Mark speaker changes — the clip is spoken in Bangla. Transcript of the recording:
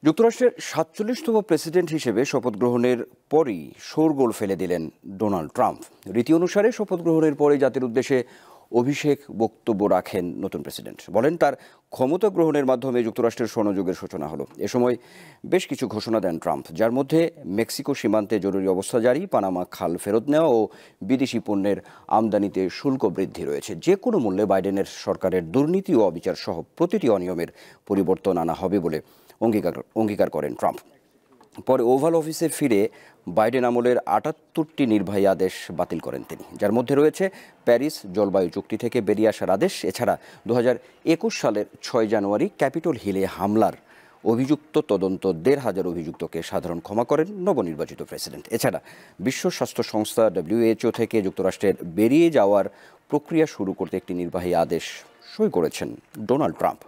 Speaker 1: যুক্তরাষ্ট্রের ৪৭তম প্রেসিডেন্ট হিসেবে শপথ গ্রহণের পরই শোরগোল ফেলে দিলেন ডোনাল্ড ট্রাম্প। রীতি অনুসারে শপথ গ্রহণের পরে জাতির উদ্দেশ্যে অভিষেক বক্তব্য রাখেন নতুন প্রেসিডেন্ট। বলেন তার ক্ষমতা গ্রহণের মাধ্যমে যুক্তরাষ্ট্রের স্বর্ণযুগের সূচনা হলো। এ সময় বেশ কিছু ঘোষণা দেন ট্রাম্প, যার মধ্যে মেক্সিকো সীমান্তে জরুরি অবস্থা জারি, পানামা খাল ফেরত নেওয়া ও বিদেশি পণ্যের আমদানিতে শুল্ক বৃদ্ধি রয়েছে। যে কোনো মূল্যে বাইডেনের সরকারের দুর্নীতি ও অবিচার সহ প্রতিটি অনিয়মের পরিবর্তন আনা হবে বলে অঙ্গীকার করেন ট্রাম্প। পরে ওভাল অফিসে ফিরে বাইডেন আমলের ৭৮টি নির্বাহী আদেশ বাতিল করেন তিনি, যার মধ্যে রয়েছে প্যারিস জলবায়ু চুক্তি থেকে বেরিয়ে আসার আদেশ। এছাড়া ২০২১ সালের ৬ জানুয়ারি ক্যাপিটল হিলে হামলার অভিযুক্ত তদন্ত ১৫০০ অভিযুক্তকে সাধারণ ক্ষমা করেন নবনির্বাচিত প্রেসিডেন্ট। এছাড়া বিশ্ব স্বাস্থ্য সংস্থা WHO থেকে যুক্তরাষ্ট্রের বেরিয়ে যাওয়ার প্রক্রিয়া শুরু করতে একটি নির্বাহী আদেশ সই করেছেন ডোনাল্ড ট্রাম্প।